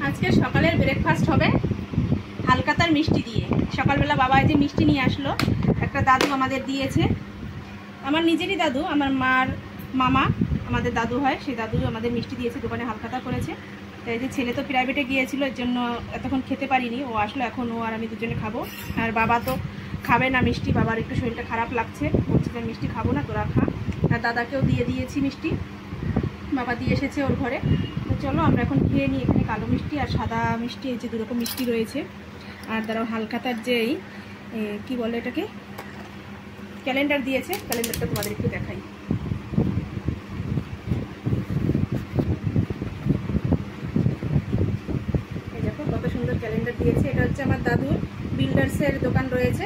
আজকে সকালের ব্রেকফাস্ট হবে হালকাতার মিষ্টি দিয়ে। সকালবেলা বাবা যে মিষ্টি নিয়ে আসলো, একটা দাদু আমাদের দিয়েছে, আমার নিজেরই দাদু, আমার মার মামা আমাদের দাদু হয়, সেই দাদু আমাদের মিষ্টি দিয়েছে, দোকানে হালকাতা করেছে। তাই যে ছেলে তো প্রাইভেটে গিয়েছিল, এর জন্য এতক্ষণ খেতে পারিনি, ও আসলো এখন, ও আর আমি দুজনে খাবো। আর বাবা তো খাবে না মিষ্টি, বাবার একটু শরীরটা খারাপ লাগছে, বলছে যে মিষ্টি খাবো না, তোরা খা। আর দাদাকেও দিয়ে দিয়েছি মিষ্টি, বাবা দিয়ে এসেছে ওর ঘরে। তো চলো আমরা এখন খেয়ে নিই। এখানে কালো মিষ্টি আর সাদা মিষ্টি, এই যে দুরকম মিষ্টি রয়েছে। আর দাঁড়াও, হালকাতার যেই কি বলে এটাকে, ক্যালেন্ডার দিয়েছে, ক্যালেন্ডারটা তোমাদের একটু দেখাই। এই দেখো কত সুন্দর ক্যালেন্ডার দিয়েছে। এটা হচ্ছে আমার দাদুর বিল্ডার্সের দোকান রয়েছে,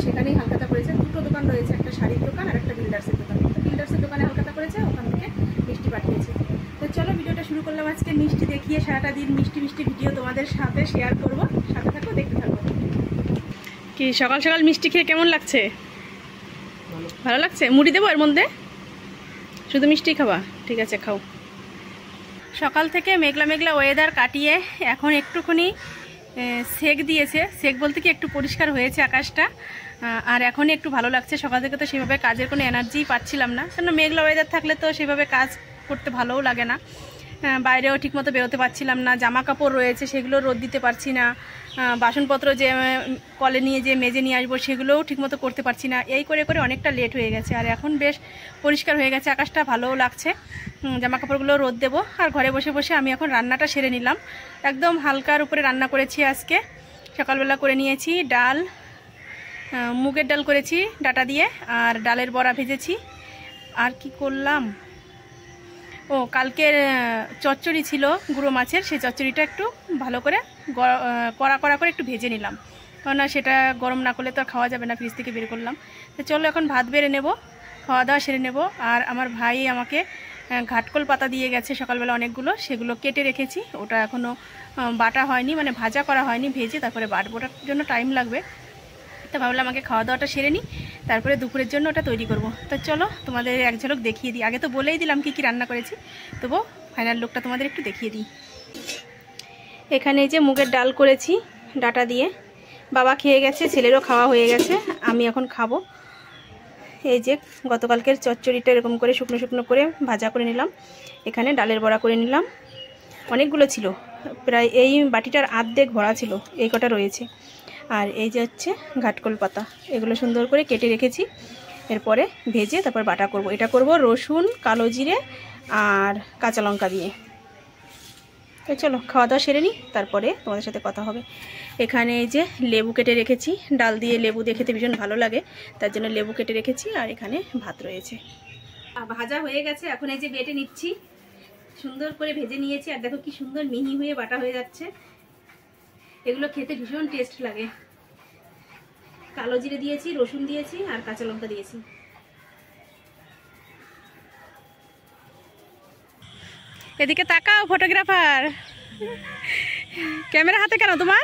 সেখানেই হালকাতা করেছে। দুটো দোকান রয়েছে, একটা শাড়ির দোকান আর একটা বিল্ডার্সের দোকান। বিল্ডার্সের দোকানে হালকাতা করেছে, ওখান থেকে মিষ্টি পাঠিয়েছে। তো চলো ভিডিওটা শুরু করলাম আজকে মিষ্টি দেখিয়ে। সারাটা দিন মিষ্টি মিষ্টি ভিডিও তোমাদের সাথে শেয়ার করবো, সাথে থাকো, দেখতে থাকো। কি সকাল সকাল মিষ্টি খেয়ে কেমন লাগছে? ভালো লাগছে? মুড়ি দেবো এর মধ্যে? শুধু মিষ্টি খাবা? ঠিক আছে, খাও। সকাল থেকে মেঘলা মেঘলা ওয়েদার কাটিয়ে এখন একটুখানি সেক দিয়েছে। সেক বলতে কি একটু পরিষ্কার হয়েছে আকাশটা, আর এখনই একটু ভালো লাগছে। সকাল থেকে তো সেভাবে কাজের কোনো এনার্জিই পাচ্ছিলাম না, কারণ মেঘলা ওয়েদার থাকলে তো সেভাবে কাজ করতে ভালোও লাগে না। বাইরেও ঠিকমতো বেরোতে পারছিলাম না, জামা কাপড় রয়েছে সেগুলো রোদ দিতে পারছি না, বাসনপত্র যে কলে নিয়ে যে মেজে নিয়ে আসবো সেগুলোও ঠিকমতো করতে পারছি না। এই করে করে অনেকটা লেট হয়ে গেছে। আর এখন বেশ পরিষ্কার হয়ে গেছে আকাশটা, ভালোও লাগছে। জামা কাপড়গুলো রোদ দেবো। আর ঘরে বসে বসে আমি এখন রান্নাটা সেরে নিলাম। একদম হালকার উপরে রান্না করেছি আজকে। সকালবেলা করে নিয়েছি ডাল, মুগের ডাল করেছি ডাটা দিয়ে, আর ডালের বড়া ভেজেছি। আর কি করলাম, ও কালকের চচ্চড়ি ছিল গুঁড়ো মাছের, সেই চচ্চড়িটা একটু ভালো করে কড়া কড়া করে একটু ভেজে নিলাম, কারণ সেটা গরম না করলে তো আর খাওয়া যাবে না। ফ্রিজ থেকে বের করলাম। তো চলো এখন ভাত বেড়ে নেব, খাওয়া দাওয়া সেরে নেব। আর আমার ভাই আমাকে ঘাটকল পাতা দিয়ে গেছে সকালবেলা অনেকগুলো, সেগুলো কেটে রেখেছি। ওটা এখনও বাটা হয়নি, মানে ভাজা করা হয়নি, ভেজে তারপরে বাটবোটার জন্য টাইম লাগবে। তো ভাবলাম আমাকে খাওয়া দাওয়াটা সেরে নিই, তারপরে দুপুরের জন্য ওটা তৈরি করব। তো চলো তোমাদের এক ঝলক দেখিয়ে দিই। আগে তো বলেই দিলাম কি কি রান্না করেছি, তবু ফাইনাল লুকটা তোমাদের একটু দেখিয়ে দিই। এখানে এই যে মুগের ডাল করেছি ডাটা দিয়ে, বাবা খেয়ে গেছে, ছেলেরও খাওয়া হয়ে গেছে, আমি এখন খাবো। এই যে গতকালকের চচ্চড়িটা এরকম করে শুকনো শুকনো করে ভাজা করে নিলাম। এখানে ডালের বড়া করে নিলাম, অনেকগুলো ছিল, প্রায় এই বাটিটার আর্ধেক ভরা ছিল, এই কটা রয়েছে। আর এই যে হচ্ছে ঘাটকল পাতা, এগুলো সুন্দর করে কেটে রেখেছি। এরপরে ভেজে তারপর বাটা করব। এটা করব রসুন, কালো জিরে আর কাঁচা লঙ্কা দিয়ে। তো চলো খাওয়া দাওয়া সেরে নিই, তারপরে তোমাদের সাথে কথা হবে। এখানে এই যে লেবু কেটে রেখেছি, ডাল দিয়ে লেবু দিয়ে খেতে ভীষণ ভালো লাগে, তার জন্য লেবু কেটে রেখেছি। আর এখানে ভাত রয়েছে, ভাজা হয়ে গেছে। এখন এই যে বেটে নিচ্ছি, সুন্দর করে ভেজে নিয়েছি। আর দেখো কি সুন্দর মিহি হয়ে বাটা হয়ে যাচ্ছে, এগুলো খেতে ভীষণ টেস্ট লাগে। কালো জিরে দিয়েছি, রসুন দিয়েছি আর কাঁচা লঙ্কা দিয়েছি। এদিকে তাকাও ফটোগ্রাফার, ক্যামেরা হাতে কেন তোমার?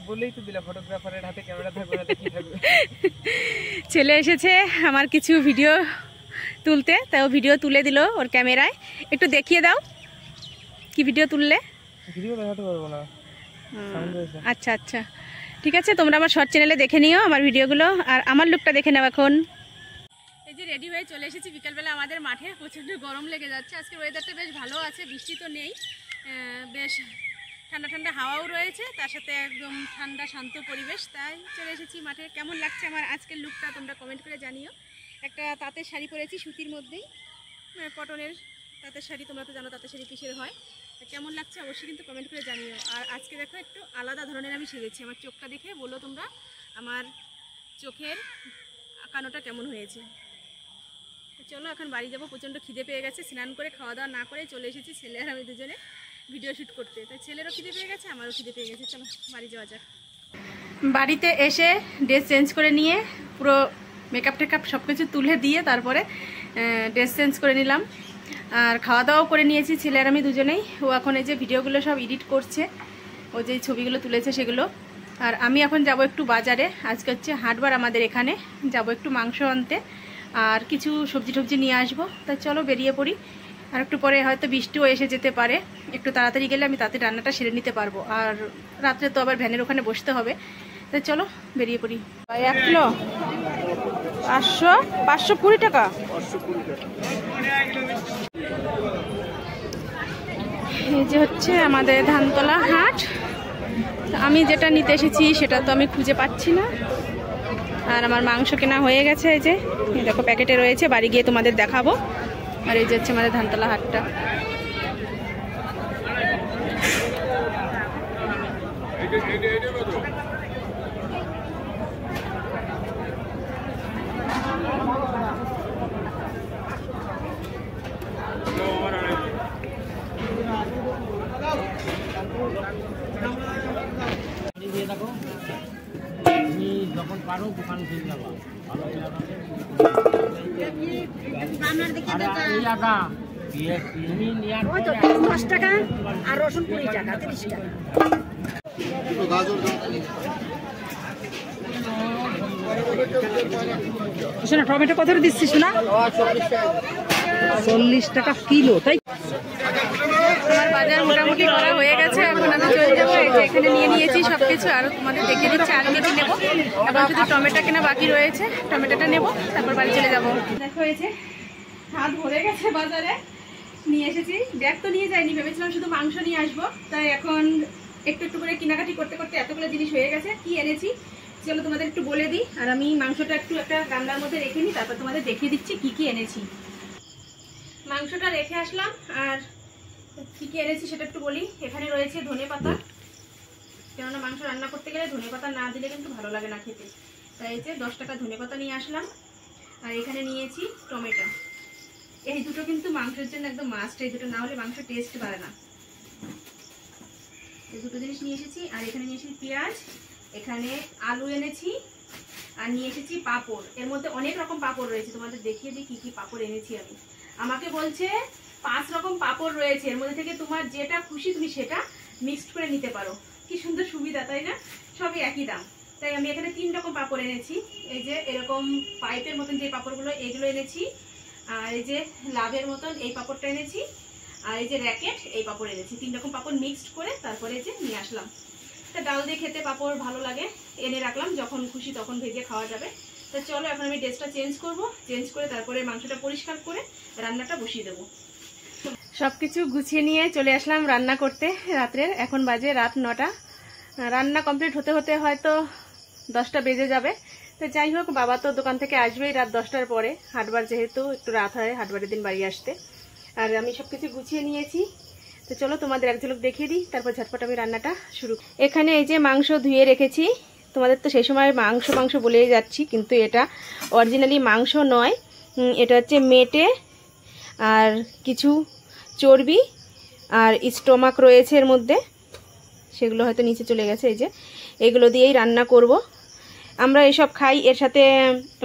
বলেই তো দিলা ফটোগ্রাফারের হাতে ক্যামেরা থাকবে না, কি থাকবে। ছেলে এসেছে আমার কিছু ভিডিও তুলতে, তাই ও ভিডিও তুলে দিল ওর ক্যামেরায়। একটু দেখিয়ে দাও কি ভিডিও তুললে। ভিডিও দেখাতে পারবো না। আচ্ছা আচ্ছা, ঠিক আছে, তোমরা আমার শর্ট চ্যানেলে দেখে নিও আমার ভিডিওগুলো। আর আমার লুকটা দেখে নাও এখন। এই যে রেডি হয়ে চলে এসেছি বিকালবেলা আমাদের মাঠে। প্রচণ্ড গরম লেগে যাচ্ছে। আজকে ওয়েদারটা বেশ ভালো আছে, বৃষ্টি তো নেই, বেশ ঠান্ডা ঠান্ডা হাওয়াও রয়েছে, তার সাথে একদম ঠান্ডা শান্ত পরিবেশ। তাই চলে এসেছি মাঠে। কেমন লাগছে আমার আজকের লুকটা তোমরা কমেন্ট করে জানিও। একটা তাঁতের শাড়ি পরেছি সুতির মধ্যেই, কটনের তাঁতের শাড়ি, তোমরা তো জানো তাঁতের শাড়ি কিসের হয়। কেমন লাগছে অবশ্যই কিন্তু কমেন্ট করে জানিও। আর আজকে দেখো একটু আলাদা ধরনের আমি সেজেছি, আমার চোখটা দেখে বলো তোমরা আমার চোখের আঁকানোটা কেমন হয়েছে। চলো এখন বাড়ি যাবো, প্রচণ্ড খিদে পেয়ে গেছে। স্নান করে খাওয়া দাওয়া না করে চলে এসেছি ছেলে আর আমি দুজনে ভিডিও শ্যুট করতে। তাই ছেলেরও খিদে পেয়ে গেছে, আমারও খিদে পেয়ে গেছে। চলো বাড়ি যাওয়া যাক। বাড়িতে এসে ড্রেস চেঞ্জ করে নিয়ে পুরো মেকআপ টেকআপ সব কিছু তুলে দিয়ে তারপরে ড্রেস চেঞ্জ করে নিলাম। আর খাওয়া দাওয়াও করে নিয়েছি ছেলে আর আমি দুজনেই। ও এখন এই যে ভিডিওগুলো সব এডিট করছে, ও যে ছবিগুলো তুলেছে সেগুলো। আর আমি এখন যাব একটু বাজারে, আজকে হচ্ছে হাটবার আমাদের এখানে, যাব একটু মাংস আনতে আর কিছু সবজি টবজি নিয়ে আসবো। তাই চলো বেরিয়ে পড়ি। আর একটু পরে হয়তো বৃষ্টিও এসে যেতে পারে, একটু তাড়াতাড়ি গেলে আমি তাতে রান্নাটা সেরে নিতে পারবো। আর রাত্রে তো আবার ভ্যানের ওখানে বসতে হবে, তো চলো বেরিয়ে পড়ি। 1 কিলো 520 টাকা। এই যে হচ্ছে আমাদের ধানতলা হাট। আমি যেটা নিতে এসেছি সেটা তো আমি খুঁজে পাচ্ছি না। আর আমার মাংস কেনা হয়ে গেছে, এই যে দেখো প্যাকেটে রয়েছে, বাড়ি গিয়ে তোমাদের দেখাবো। আর এই যে হচ্ছে আমাদের ধানতলা হাটটা। যখন পারো দোকান খুলে যাবা, ভালো 10 টাকা আর রসুন 20 টাকা 30 টাকা। টমেটো কত দিচ্ছিস না? 40 টাকা কিলো। তাই আমার বাজার মোটামুটি করা হয়ে গেছে, এখন আমি চলে যাবো। এই যে এখানে নিয়ে নিয়েছি সবকিছু, আর তোমাদের দেখিয়ে দিচ্ছি। আর কেজি নেবো, এখন শুধু টমেটো কেনা বাকি রয়েছে, টমেটোটা নেবো, তারপর বাড়ি চলে যাবো। দেখো এই যে হাত ভরে গেছে, বাজারে নিয়ে এসেছি। ব্যাগ তো নিয়ে যাইনি, ভেবেছিলাম শুধু মাংস নিয়ে আসবো, তাই এখন একটু একটু করে কেনাকাটি করতে করতে এতগুলো জিনিস হয়ে গেছে। কি এনেছি চলো তোমাদের একটু বলে দিই। আর আমি মাংসটা একটু একটা গামলার মধ্যে রেখে নিই, তারপর তোমাদের দেখিয়ে দিচ্ছি কি কি এনেছি। মাংসটা রেখে আসলাম, আর কি কি এনেছি সেটা একটু বলি। এখানে রয়েছে ধনেপাতা, কেননা মাংস রান্না করতে গেলে ধনেপাতা না দিলে কিন্তু ভালো লাগে না খেতে, তাই এই যে 10 টাকা ধনেপাতা নিয়ে আসলাম। আর এখানে নিয়েছি টমেটো, এই দুটো কিন্তু মাংসের জন্য একদম মাস্ট, এই দুটো না হলে মাংস টেস্ট বাড়ে না। এই দুটো জিনিস নিয়ে এসেছি। আর এখানে নিয়ে এসেছি পেঁয়াজ, এখানে আলু এনেছি, আর নিয়ে এসেছি পাঁপড়। এর মধ্যে অনেক রকম পাঁপড় রয়েছে, তোমাদের দেখিয়ে দিই কি কি পাঁপড় এনেছি আমি। আমাকে বলছে 5 রকম পাঁপড় রয়েছে, এর মধ্যে থেকে তোমার যেটা খুশি তুমি সেটা মিক্সড করে নিতে পারো। কি সুন্দর সুবিধা, তাই না? সবই একই দাম, তাই আমি এখানে 3 রকম পাঁপড় এনেছি। এই যে এরকম পাইপের মতন যে পাঁপড়গুলো, এগুলো এনেছি। আর এই যে লাভের মতন এই পাঁপড়টা এনেছি। আর এই যে র্যাকেট, এই পাঁপড় এনেছি। 3 রকম পাঁপড় মিক্সড করে তারপরে এই যে নিয়ে আসলাম। তা ডাল দিয়ে খেতে পাঁপড় ভালো লাগে, এনে রাখলাম, যখন খুশি তখন ভেজে খাওয়া যাবে। তো চলো এখন আমি ড্রেসটা চেঞ্জ করব, চেঞ্জ করে তারপরে মাংসটা পরিষ্কার করে রান্নাটা বসিয়ে দেবো। সবকিছু গুছিয়ে নিয়ে চলে আসলাম রান্না করতে রাত্রের। এখন বাজে রাত 9টা। রান্না কমপ্লিট হতে হতে হয়তো 10টা বেজে যাবে। তো যাই হোক, বাবা তো দোকান থেকে আসবেই রাত 10টার পরে, হাটবার যেহেতু একটু রাত হয় হাটবারের দিন বাড়ি আসতে। আর আমি সবকিছু গুছিয়ে নিয়েছি, তো চলো তোমাদের এক ঝলক দেখিয়ে দিই, তারপর ঝটপট আমি রান্নাটা শুরু। এখানে এই যে মাংস ধুয়ে রেখেছি। তোমাদের তো সেই সময় মাংস বলেই যাচ্ছি, কিন্তু এটা অরিজিনালি মাংস নয়, এটা হচ্ছে মেটে আর কিছু চর্বি আর স্টোমাক রয়েছে এর মধ্যে, সেগুলো হয়তো নিচে চলে গেছে। এই যে এগুলো দিয়েই রান্না করব। আমরা এসব খাই, এর সাথে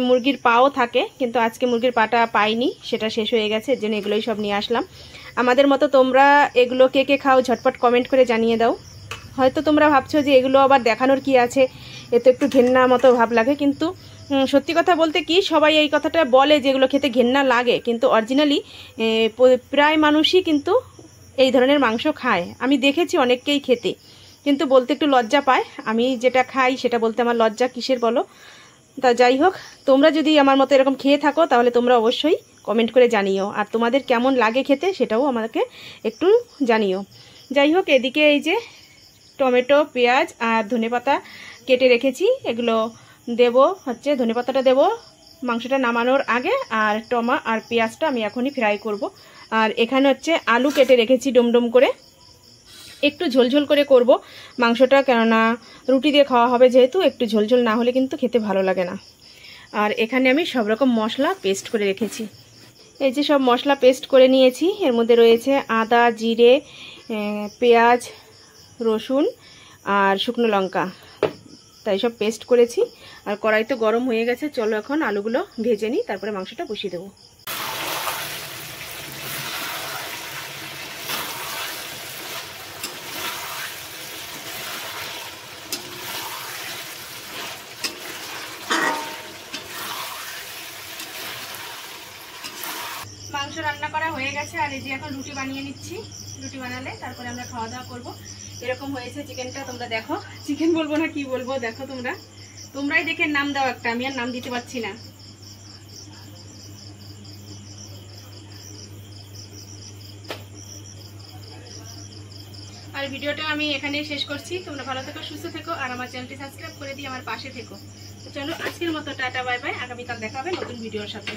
মুরগির পাও থাকে, কিন্তু আজকে মুরগির পাটা পাইনি, সেটা শেষ হয়ে গেছে, এর জন্য এগুলোই সব নিয়ে আসলাম। আমাদের মতো তোমরা এগুলো কে কে খাও ঝটপট কমেন্ট করে জানিয়ে দাও। হয়তো তোমরা ভাবছো যে এগুলো আবার দেখানোর কি আছে, এ তো একটু ঘেন্না মতো ভাব লাগে, কিন্তু সত্যি কথা বলতে কি, সবাই এই কথাটা বলে যে এগুলো খেতে ঘেন্না লাগে, কিন্তু অরিজিনালি প্রায় মানুষই কিন্তু এই ধরনের মাংস খায়। আমি দেখেছি অনেককেই খেতে, কিন্তু বলতে একটু লজ্জা পায়। আমি যেটা খাই সেটা বলতে আমার লজ্জা কিসের বলো। তা যাই হোক, তোমরা যদি আমার মতো এরকম খেয়ে থাকো তাহলে তোমরা অবশ্যই কমেন্ট করে জানিও, আর তোমাদের কেমন লাগে খেতে সেটাও আমাকে একটু জানিও। যাই হোক, এদিকে এই যে টমেটো, পেঁয়াজ আর ধনেপাতা কেটে রেখেছি, এগুলো দেব হচ্ছে, ধনেপাতাটা দেব মাংসটা নামানোর আগে, আর টমা আর পেঁয়াজটা আমি এখনই ফ্রাই করব। আর এখানে হচ্ছে আলু কেটে রেখেছি ডুমডুম করে, একটু ঝোলঝোল করে করব মাংসটা, কেননা রুটি দিয়ে খাওয়া হবে যেহেতু, একটু ঝোলঝোল না হলে কিন্তু খেতে ভালো লাগে না। আর এখানে আমি সব রকম মশলা পেস্ট করে রেখেছি। এই যে সব মশলা পেস্ট করে নিয়েছি, এর মধ্যে রয়েছে আদা, জিরে, পেঁয়াজ, রসুন আর শুকনো লঙ্কা, তাই সব পেস্ট করেছি। আর কড়াই তো গরম হয়ে গেছে, চলো এখন আলুগুলো ভেজে নিই, তারপরে মাংসটা বসিয়ে দেবো। মাংস রান্না করা হয়ে গেছে, আর এই যে এখন রুটি বানিয়ে নিচ্ছি। রুটি বানালে তারপরে আমরা খাওয়া দাওয়া করবো। এরকম হয়েছে চিকেনটা, তোমরা দেখো। চিকেন বলবো না কি বলবো, দেখো তোমরাই দেখে নাম দাও একটা, আমি আর নাম দিতে পারছি না। আর ভিডিওটা আমি এখানেই শেষ করছি। তোমরা ভালো থেকো, সুস্থ থেকো, আর আমার চ্যানেলটি সাবস্ক্রাইব করে দিয়ে আমার পাশে থেকো। তো চলো আজকের মতো টাটা, বাই বাই। আগামীকাল দেখা হবে নতুন ভিডিওর সাথে।